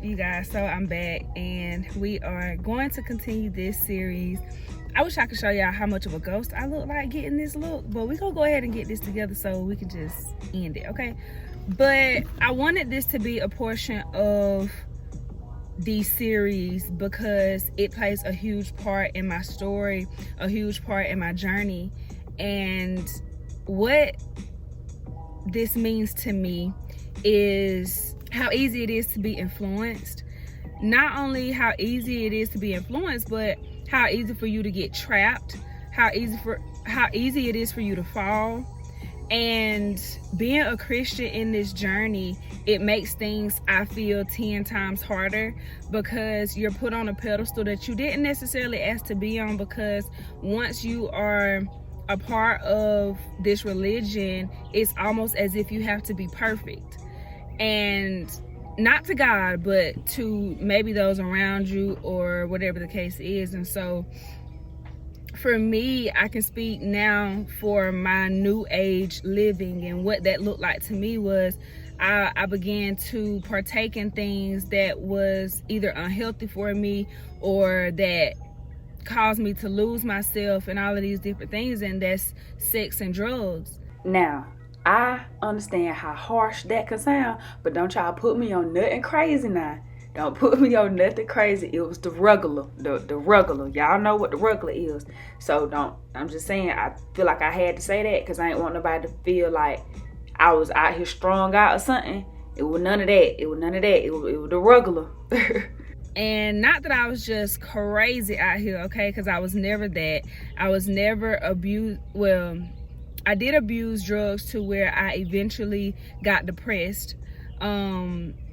up, you guys? So I'm back and we are going to continue this series. I wish I could show y'all how much of a ghost I look like getting this look, but we're gonna go ahead and get this together so we can just end it, okay? But I wanted this to be a portion of the series because it plays a huge part in my story, a huge part in my journey, and what this means to me is how easy it is to be influenced. Not only how easy it is to be influenced, but how easy for you to get trapped, how easy it is for you to fall. And being a Christian in this journey, it makes things, I feel, 10 times harder because you're put on a pedestal that you didn't necessarily ask to be on, because once you are a part of this religion, it's almost as if you have to be perfect. And not to God, but to maybe those around you or whatever the case is. And so for me, I can speak now for my new age living, and what that looked like to me was I began to partake in things that was either unhealthy for me or that caused me to lose myself and all of these different things, and that's sex and drugs. Now, I understand how harsh that can sound, but don't y'all put me on nothing crazy now. Don't put me on nothing crazy. It was the regular, the regular. Y'all know what the regular is. So I'm just saying, I feel like I had to say that because I ain't want nobody to feel like I was out here strung out or something. It was none of that. It was none of that. It was the regular. And not that I was just crazy out here, okay? Because I was never that. I was never abused. Well, I did abuse drugs to where I eventually got depressed.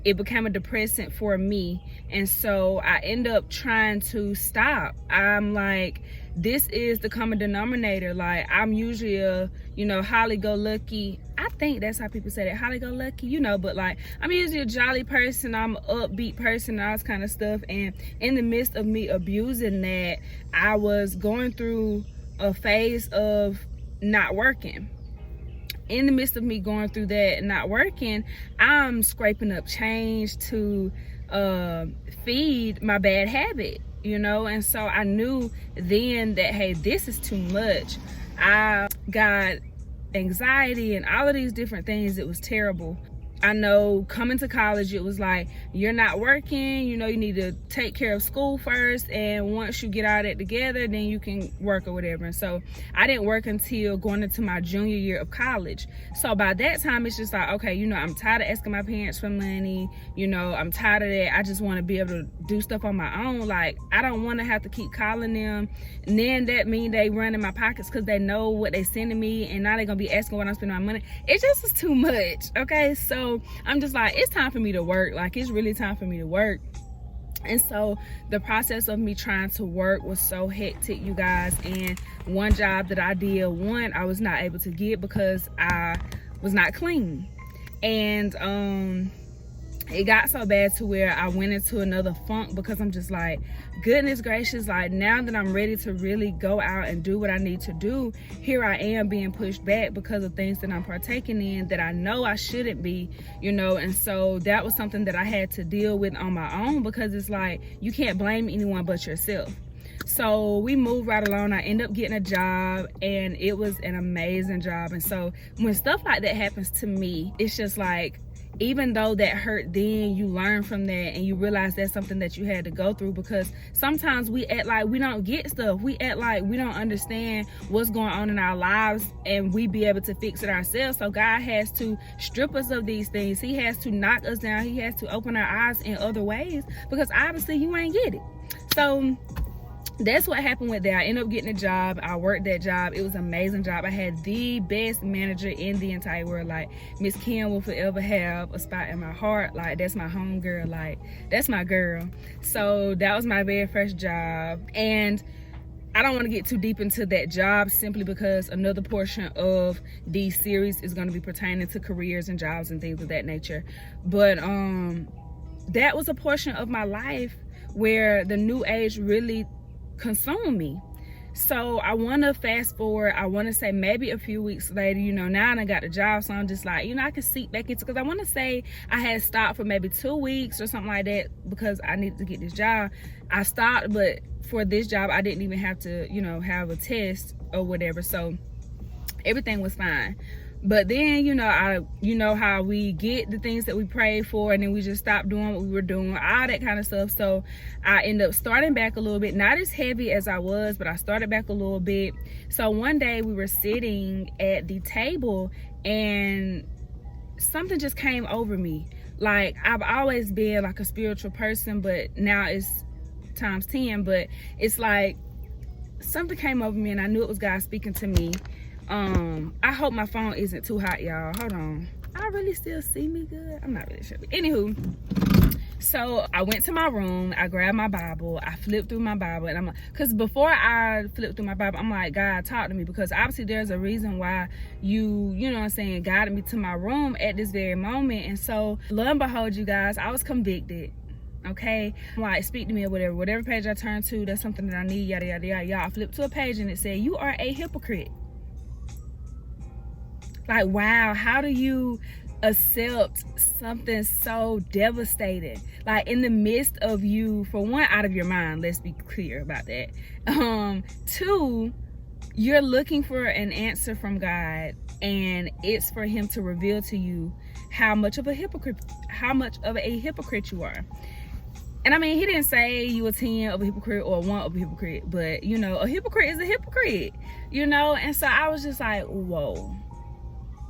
It became a depressant for me, and so I end up trying to stop. I'm like, this is the common denominator. Like, I'm usually a, happy-go-lucky. I think that's how people say that, happy-go-lucky, but like, I'm usually a jolly person, I'm an upbeat person, all this kind of stuff. And in the midst of me abusing that, I was going through a phase of not working. In the midst of me going through that and not working, I'm scraping up change to feed my bad habit, and so I knew then that, hey, this is too much. I got anxiety and all of these different things. It was terrible. I know coming to college, it was like, you're not working, you need to take care of school first, and once you get all that together, then you can work or whatever. And so I didn't work until going into my junior year of college. So by that time, it's just like, okay, I'm tired of asking my parents for money, I'm tired of that. I just want to be able to do stuff on my own. Like, I don't want to have to keep calling them, and then that mean they run in my pockets because they know what they sending me, and now they're gonna be asking what I'm spending my money. It just is too much, okay? So I'm just like, it's time for me to work. Like, it's really time for me to work. And so the process of me trying to work was so hectic, you guys. And one job that I did, I was not able to get because I was not clean. And it got so bad to where I went into another funk, because I'm just like, goodness gracious, like, now that I'm ready to really go out and do what I need to do, here I am being pushed back because of things that I'm partaking in that I know I shouldn't be, and so that was something that I had to deal with on my own, because it's like, you can't blame anyone but yourself. So we moved right along. I ended up getting a job, and it was an amazing job. And so when stuff like that happens to me, it's just like, even though that hurt then, you learn from that and you realize that's something that you had to go through, because sometimes we act like we don't get stuff. We act like we don't understand what's going on in our lives, and we be able to fix it ourselves. So God has to strip us of these things. He has to knock us down. He has to open our eyes in other ways, because obviously you ain't get it. So that's what happened with that. I ended up getting a job. I worked that job. It was an amazing job. I had the best manager in the entire world. Like, Miss Kim will forever have a spot in my heart. Like, that's my home girl. Like, that's my girl. So that was my very first job. And I don't want to get too deep into that job, simply because another portion of the series is going to be pertaining to careers and jobs and things of that nature. But that was a portion of my life where the new age really consumed me. So I want to fast forward, I want to say maybe a few weeks later, you know, now I got the job, so I'm just like, you know, I can seep back into, because I want to say I had stopped for maybe 2 weeks or something like that because I needed to get this job. I stopped, but for this job I didn't even have to, you know, have a test or whatever, so everything was fine. But then, you know how we get the things that we prayed for and then we just stop doing what we were doing, all that kind of stuff. So I end up starting back a little bit, not as heavy as I was, but I started back a little bit. So one day we were sitting at the table and something just came over me. Like, I've always been like a spiritual person, but now it's times 10. But it's like something came over me and I knew it was God speaking to me. I hope my phone isn't too hot, y'all. Hold on. I really still see me good? I'm not really sure. But anywho, so I went to my room, I grabbed my Bible, I flipped through my Bible, and I'm like, because before I flipped through my Bible, I'm like, God, talk to me, because obviously there's a reason why you know what I'm saying, guided me to my room at this very moment. And so lo and behold, you guys, I was convicted. Okay, like, speak to me or whatever page I turn to, that's something that I need, yada yada yada. Y'all, I flipped to a page and it said, you are a hypocrite. Like, wow, how do you accept something so devastating? Like, in the midst of you, for one, out of your mind, let's be clear about that. Two, you're looking for an answer from God, and it's for him to reveal to you how much of a hypocrite you are. And I mean, he didn't say you a 10 of a hypocrite or 1 of a hypocrite, but you know, a hypocrite is a hypocrite, you know? And so I was just like, whoa.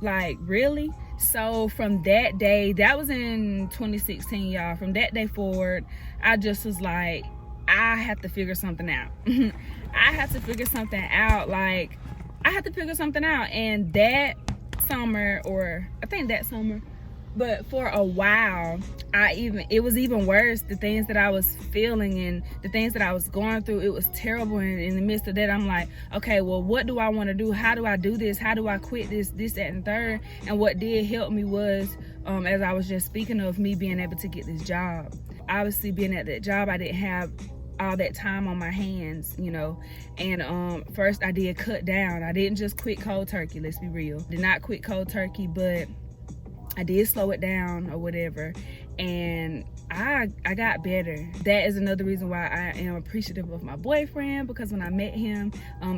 Like, really? So from that day, that was in 2016, y'all. From that day forward, I just was like, I have to figure something out. I have to figure something out. Like, I have to figure something out. And that summer, or I think that summer, but for a while, it was even worse. The things that I was feeling and the things that I was going through, it was terrible. And in the midst of that, I'm like, okay, well, what do I want to do? How do I do this? How do I quit this, that, and third? And what did help me was, as I was just speaking of, me being able to get this job. Obviously, being at that job, I didn't have all that time on my hands, you know. And first, I did cut down. I didn't just quit cold turkey, let's be real. Did not quit cold turkey, but I did slow it down or whatever, and I got better. That is another reason why I am appreciative of my boyfriend, because when I met him,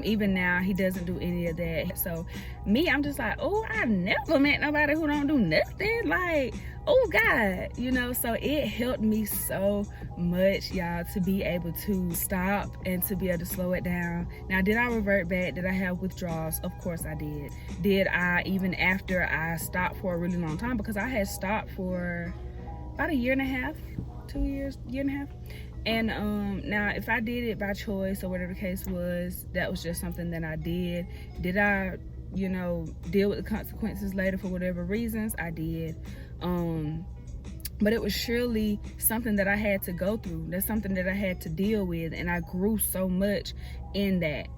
even now, he doesn't do any of that. So me, I'm just like, oh, I never met nobody who don't do nothing. Like, oh God, you know. So it helped me so much, y'all, to be able to stop and to be able to slow it down. Now, did I revert back? Did I have withdrawals? Of course I did. Did I, even after I stopped for a really long time, because I had stopped for about a year and a half, 2 years, year and a half. And now, if I did it by choice or whatever the case was, that was just something that I did. Did I, you know, deal with the consequences later for whatever reasons? I did. But it was surely something that I had to go through. That's something that I had to deal with, and I grew so much in that.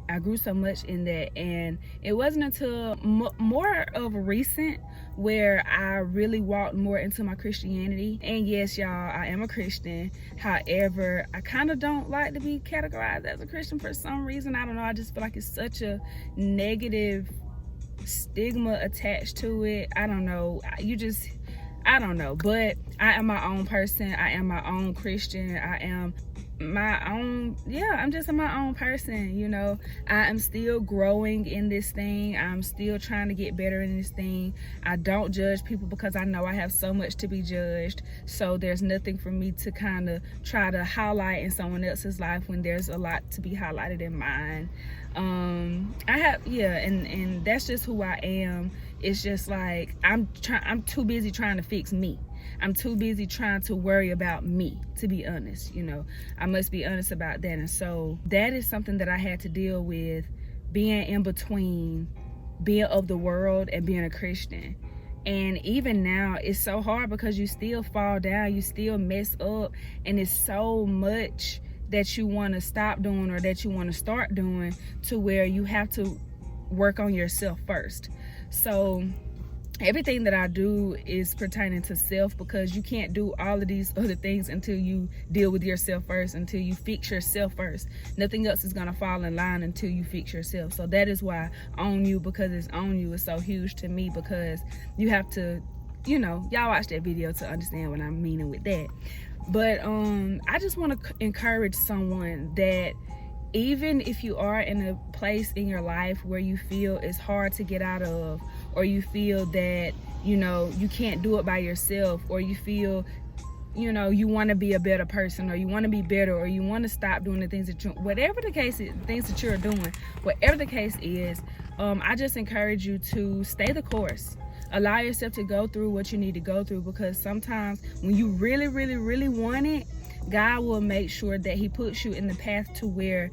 And it wasn't until more of recent where I really walked more into my Christianity. And yes, y'all, I am a Christian. However, I kind of don't like to be categorized as a Christian for some reason. I don't know. I just feel like it's such a negative stigma attached to it. I don't know. I don't know, but I am my own person. I am my own Christian. I am my own, I'm just my own person, you know. I am still growing in this thing. I'm still trying to get better in this thing. I don't judge people because I know I have so much to be judged. So there's nothing for me to kind of try to highlight in someone else's life when there's a lot to be highlighted in mine. And that's just who I am. It's just like, I'm too busy trying to fix me. I'm too busy trying to worry about me, to be honest, you know. I must be honest about that. And so that is something that I had to deal with, being in between being of the world and being a Christian. And even now, it's so hard because you still fall down, you still mess up, and it's so much that you want to stop doing or that you want to start doing, to where you have to work on yourself first. So everything that I do is pertaining to self, because you can't do all of these other things until you deal with yourself first, until you fix yourself first. Nothing else is gonna fall in line until you fix yourself. So that is why On You, because it's on you, is so huge to me, because you have to, you know, y'all watch that video to understand what I'm meaning with that. But I just want to encourage someone that even if you are in a place in your life where you feel it's hard to get out of, or you feel that, you know, you can't do it by yourself, or you feel, you know, you want to be a better person, or you want to be better, or you want to stop doing the things that you, whatever the case is, things that you're doing, whatever the case is, I just encourage you to stay the course. Allow yourself to go through what you need to go through, because sometimes when you really, really, really want it, God will make sure that he puts you in the path to where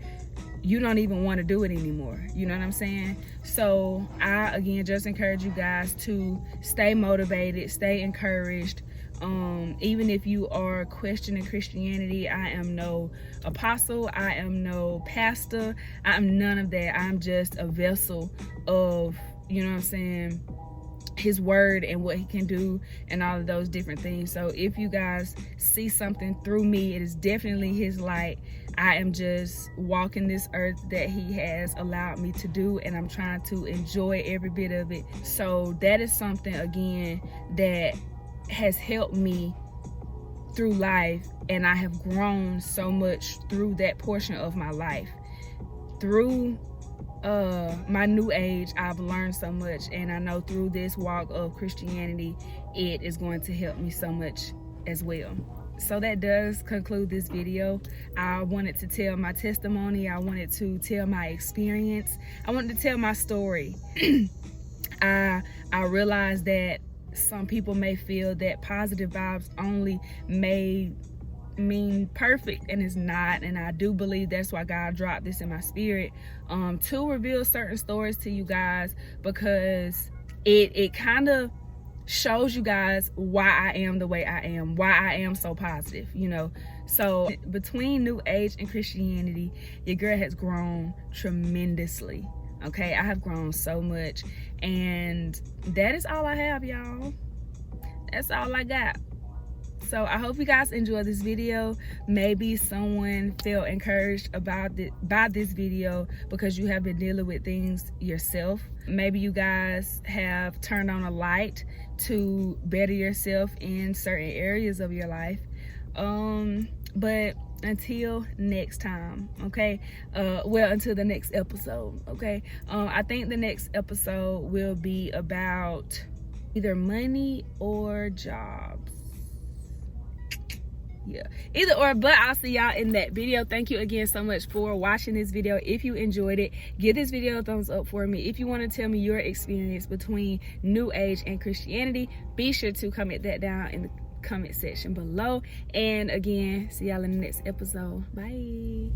you don't even want to do it anymore. You know what I'm saying? So I, again, just encourage you guys to stay motivated, stay encouraged. Even if you are questioning Christianity, I am no apostle, I am no pastor, I am none of that. I'm just a vessel of, you know what I'm saying, his word and what he can do and all of those different things. So if you guys see something through me, it is definitely his light. I am just walking this earth that he has allowed me to do, and I'm trying to enjoy every bit of it. So that is something, again, that has helped me through life, and I have grown so much through that portion of my life. Through my new age, I've learned so much, and I know through this walk of Christianity, it is going to help me so much as well. So that does conclude this video. I wanted to tell my testimony. I wanted to tell my experience. I wanted to tell my story. I realized that some people may feel that positive vibes only may mean perfect, and it's not. And I do believe that's why God dropped this in my spirit, to reveal certain stories to you guys, because it kind of shows you guys why I am the way I am, why I am so positive, you know. So between New Age and Christianity, your girl has grown tremendously. Okay, I have grown so much, and that is all I have, y'all. That's all I got. So I hope you guys enjoyed this video. Maybe someone felt encouraged by this video because you have been dealing with things yourself. Maybe you guys have turned on a light to better yourself in certain areas of your life. But until next time, okay? Well, until the next episode, okay? I think the next episode will be about either money or jobs. Yeah, either or, but I'll see y'all in that video. Thank you again so much for watching this video. If you enjoyed it, give this video a thumbs up for me. If you want to tell me your experience between New Age and Christianity, be sure to comment that down in the comment section below. And again, see y'all in the next episode. Bye.